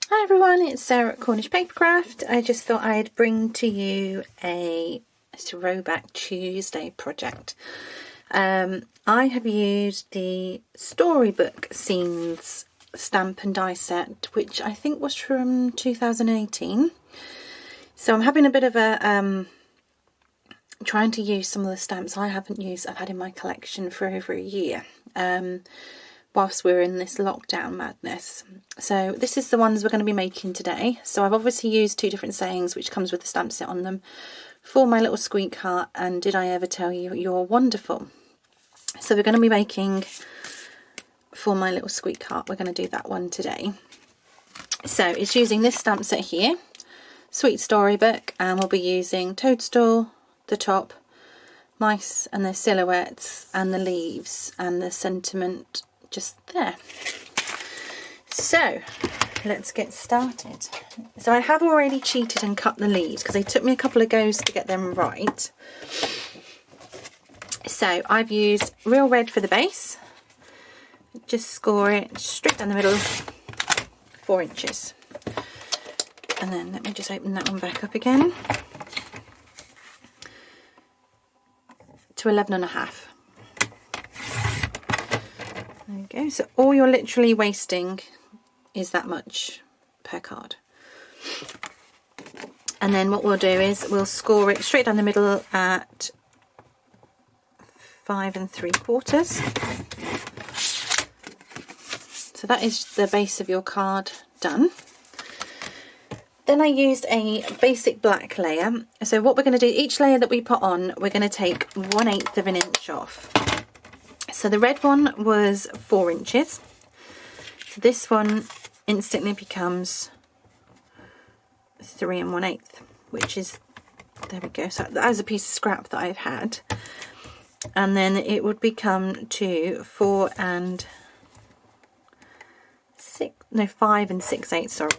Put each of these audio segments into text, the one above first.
Hi everyone, it's Sarah at Cornish Papercraft. I just thought I'd bring to you a Throwback Tuesday project. I have used the Storybook Scenes stamp and die set, which I think was from 2018. So I'm having a bit of a trying to use some of the stamps I haven't used, I've had in my collection for over a year. Whilst we're in this lockdown madness. So this is the ones we're going to be making today. So I've obviously used two different sayings which comes with the stamp set on them. For my little squeakheart and did I ever tell you you're wonderful. So we're going to be making for my little squeakheart. We're going to do that one today. So it's using this stamp set here, Sweet Storybook, and we'll be using Toadstool, the top, mice and their silhouettes and the leaves and the sentiment just there. So let's get started. So I have already cheated and cut the leaves because they took me a couple of goes to get them right. So I've used real red for the base, just score it straight down the middle, 4 inches, and then let me just open that one back up again to 11.5. There we go. So all you're literally wasting is that much per card. And then what we'll do is we'll score it straight down the middle at 5 3/4. So that is the base of your card done. Then I used a basic black layer. So what we're going to do, each layer that we put on, we're going to take 1/8 of an inch off. So the red one was 4 inches. So this one instantly becomes 3 1/8, which is, there we go. So that was a piece of scrap that I've had. And then it would become to 5 6/8, sorry.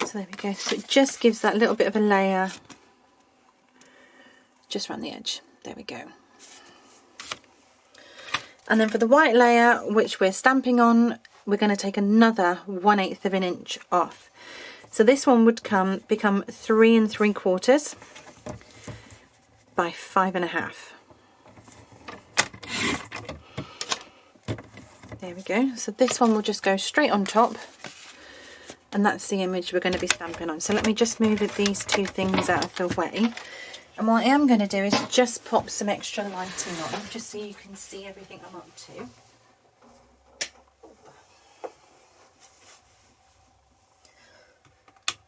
So there we go. So it just gives that little bit of a layer just around the edge. There we go. And then for the white layer, which we're stamping on, we're going to take another 1/8 of an inch off. So this one would become 3 3/4 by 5.5. There we go. So this one will just go straight on top, and that's the image we're going to be stamping on. So let me just move these two things out of the way. And what I am going to do is just pop some extra lighting on, just so you can see everything I'm up to.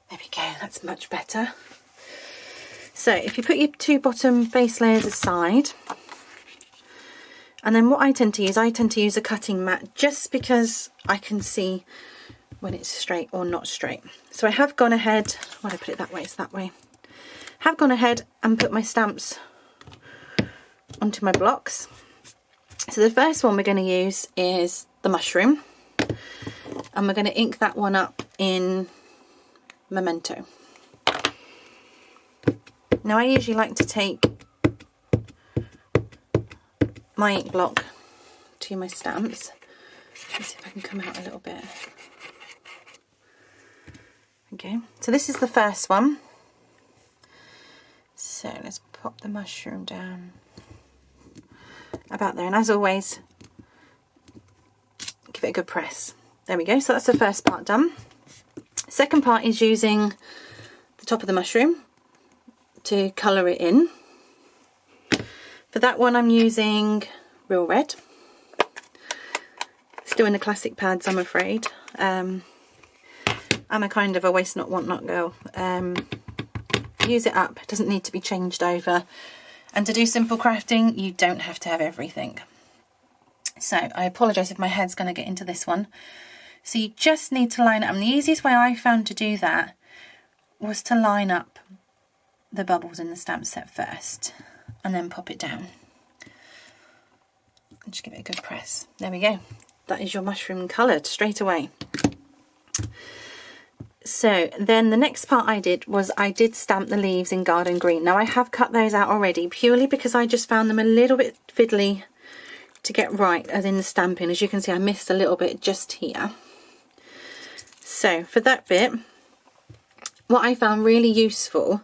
There we go, that's much better. So if you put your two bottom base layers aside, and then what I tend to use a cutting mat, just because I can see when it's straight or not straight. So I have gone ahead, why did I put it that way, it's that way. Have gone ahead and put my stamps onto my blocks. So the first one we're going to use is the mushroom, and we're going to ink that one up in Memento. Now I usually like to take my ink block to my stamps. Let's see if I can come out a little bit. Okay, so this is the first one. So let's pop the mushroom down about there, and as always, give it a good press. There we go, so that's the first part done. Second part is using the top of the mushroom to colour it in. For that one I'm using real red. Still in the classic pads, I'm afraid. I'm a kind of a waste not, want not girl. Use it up, it doesn't need to be changed over, and to do simple crafting you don't have to have everything. So I apologise if my head's going to get into this one. So you just need to line up, and the easiest way I found to do that was to line up the bubbles in the stamp set first and then pop it down and just give it a good press. There we go, that is your mushroom coloured straight away. So then the next part I did was I did stamp the leaves in garden green. Now I have cut those out already purely because I just found them a little bit fiddly to get right, as in the stamping. As you can see, I missed a little bit just here. So for that bit, what I found really useful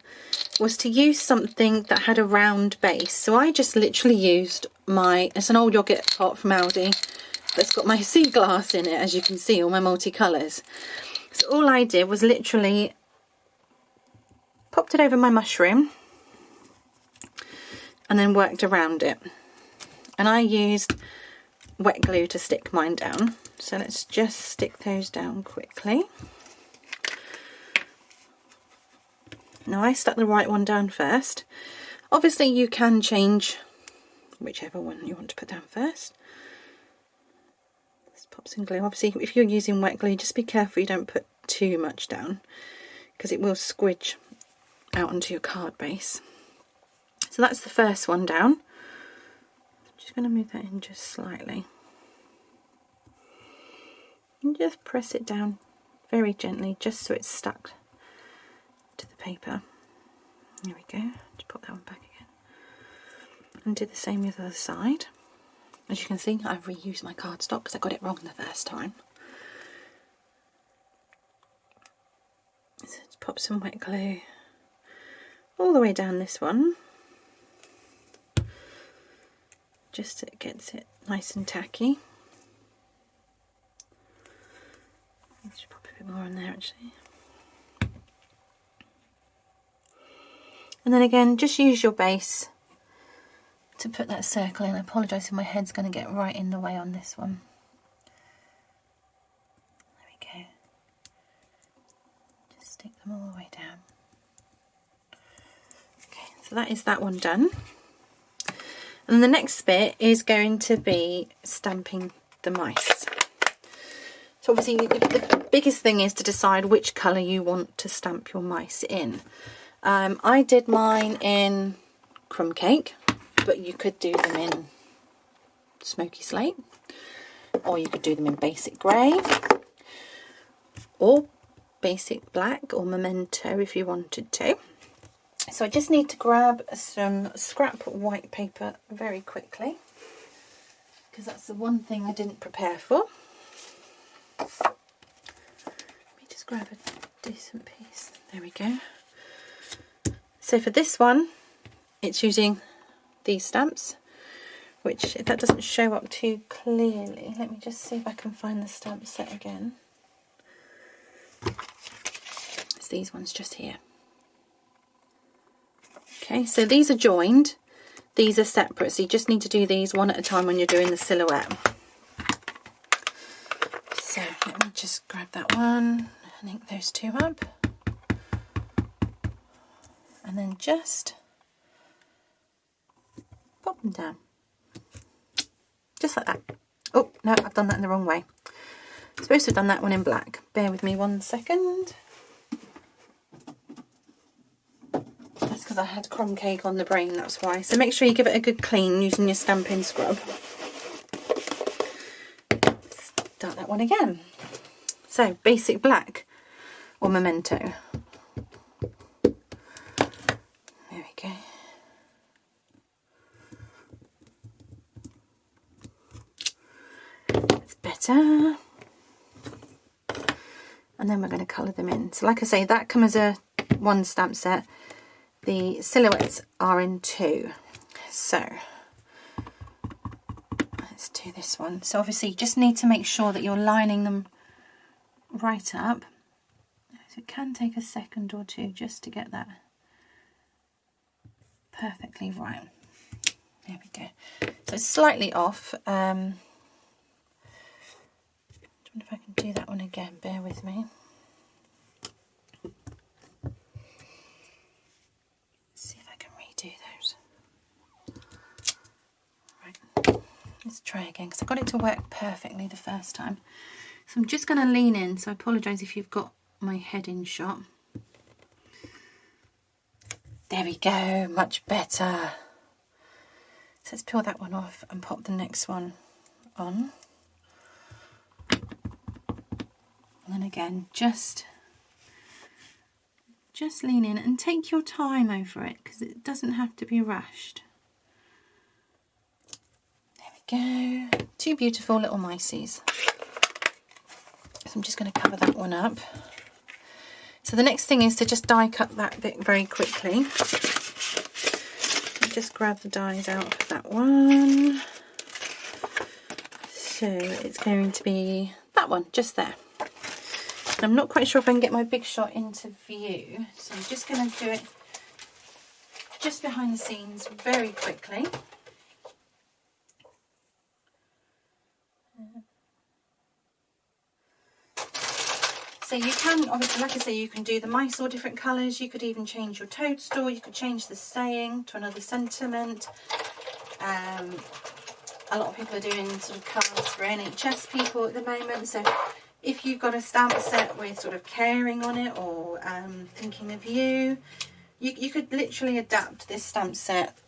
was to use something that had a round base. So I just literally used it's an old yogurt pot from Aldi that's got my sea glass in it, as you can see, all my multicolours. So all I did was literally popped it over my mushroom and then worked around it. And I used wet glue to stick mine down. So let's just stick those down quickly. Now I stuck the right one down first. Obviously you can change whichever one you want to put down first. Let's pop some glue. Obviously if you're using wet glue, just be careful you don't put too much down, because it will squidge out onto your card base. So that's the first one down. I'm just going to move that in just slightly. And just press it down very gently, just so it's stuck to the paper. There we go. Just pop that one back again. And do the same with the other side. As you can see, I've reused my cardstock because I got it wrong the first time. So let's pop some wet glue all the way down this one, just so it gets it nice and tacky. Let's pop a bit more on there actually. And then again, just use your base to put that circle in. I apologise if my head's going to get right in the way on this one. There we go. Just stick them all the way down. Okay, so that is that one done. And the next bit is going to be stamping the mice. So obviously the biggest thing is to decide which colour you want to stamp your mice in. I did mine in crumb cake, but you could do them in smoky slate, or you could do them in basic grey, or basic black, or memento if you wanted to. So I just need to grab some scrap white paper very quickly, because that's the one thing I didn't prepare for. Let me just grab a decent piece. There we go. So for this one, it's using these stamps, which, if that doesn't show up too clearly, let me just see if I can find the stamp set again. It's these ones just here. Okay, so these are joined, these are separate, so you just need to do these one at a time when you're doing the silhouette. So let me just grab that one and ink those two up. And then just pop them down. Just like that. Oh, no, I've done that in the wrong way. I'm supposed to have done that one in black. Bear with me 1 second. That's because I had crumb cake on the brain, that's why. So make sure you give it a good clean using your Stampin' scrub. Start that one again. So, basic black or memento. Better. And then we're going to colour them in. So like I say, that comes as a one stamp set. The silhouettes are in 2. So let's do this one. So obviously you just need to make sure that you're lining them right up. So it can take a second or two just to get that perfectly right. There we go. So it's slightly off. I wonder if I can do that one again, bear with me. Let's see if I can redo those. Right, let's try again, because I got it to work perfectly the first time. So I'm just going to lean in, so I apologise if you've got my head in shot. There we go, much better. So let's peel that one off and pop the next one on. And then again, just lean in and take your time over it, because it doesn't have to be rushed. There we go. Two beautiful little mices. So I'm just going to cover that one up. So the next thing is to just die cut that bit very quickly. Just grab the dies out of that one. So it's going to be that one just there. And I'm not quite sure if I can get my big shot into view, so I'm just going to do it just behind the scenes very quickly. So you can, obviously, like I say, you can do the mice all different colours. You could even change your toadstool. You could change the saying to another sentiment. A lot of people are doing sort of cards for NHS people at the moment. So if you've got a stamp set with sort of caring on it, or thinking of you, you could literally adapt this stamp set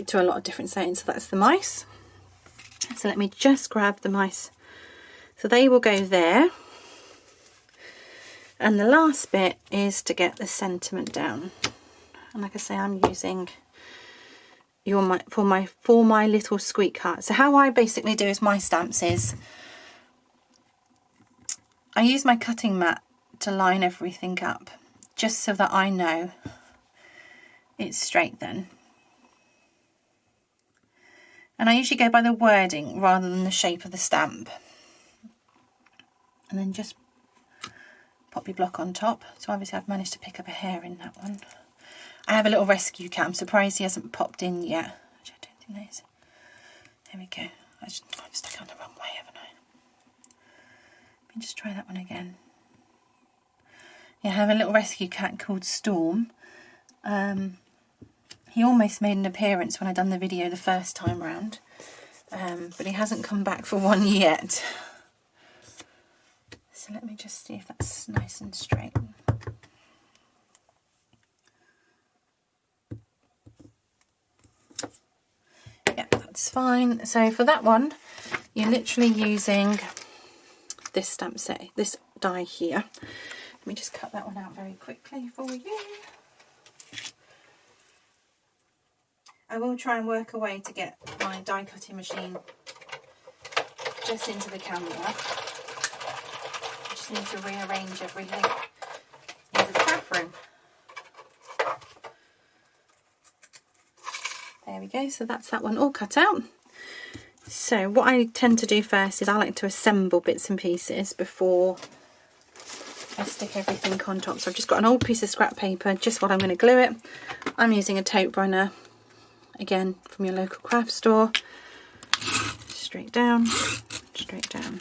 to a lot of different sayings. So that's the mice. So let me just grab the mice. So they will go there. And the last bit is to get the sentiment down. And like I say, I'm using for my little squeak heart. So how I basically do is my stamps is I use my cutting mat to line everything up, just so that I know it's straight then. And I usually go by the wording rather than the shape of the stamp. And then just pop your block on top. So obviously I've managed to pick up a hair in that one. I have a little rescue cat. I'm surprised he hasn't popped in yet. Which I don't think there is. There we go. I've stuck on the wrong way, haven't I? Let me just try that one again. Yeah, I have a little rescue cat called Storm. He almost made an appearance when I done the video the first time round. But he hasn't come back for one yet. So let me just see if that's nice and straight. Yeah, that's fine. So for that one, you're literally using this stamp set, this die here. Let me just cut that one out very quickly for you. I will try and work a way to get my die cutting machine just into the camera. Need to rearrange everything into the craft room. There we go, so that's that one all cut out. So what I tend to do first is I like to assemble bits and pieces before I stick everything on top. So I've just got an old piece of scrap paper, just what I'm going to glue it. I'm using a tape runner, again from your local craft store. Straight down, straight down.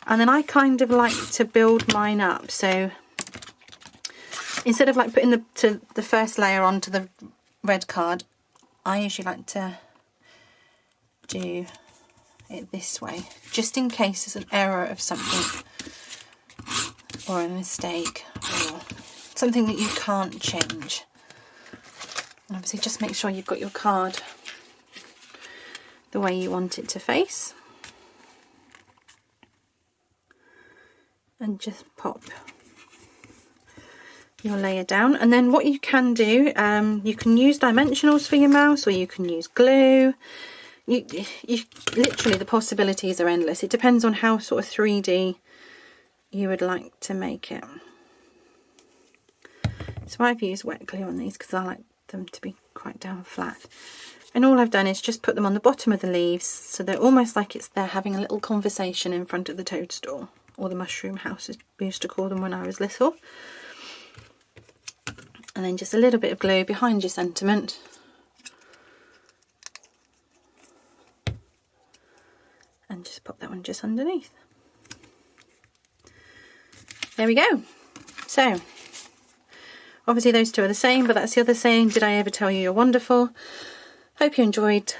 And then I kind of like to build mine up. So instead of like putting the first layer onto the red card, I usually like to do it this way, just in case there's an error of something or a mistake or something that you can't change. And obviously just make sure you've got your card the way you want it to face. And just pop your layer down. And then what you can do, you can use dimensionals for your mouse, or you can use glue. You literally, the possibilities are endless. It depends on how sort of 3D you would like to make it. So I've used wet glue on these because I like them to be quite down flat. And all I've done is just put them on the bottom of the leaves, so they're almost like they're having a little conversation in front of the toadstool. Or the mushroom house, as we used to call them when I was little. And then just a little bit of glue behind your sentiment. And just pop that one just underneath. There we go. So, obviously those two are the same, but that's the other saying, did I ever tell you you're wonderful? Hope you enjoyed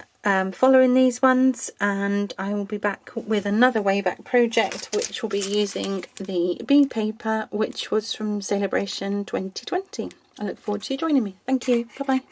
following these ones, and I will be back with another way back project, which will be using the bee paper, which was from Celebration 2020. I look forward to you joining me. Thank you. Bye bye.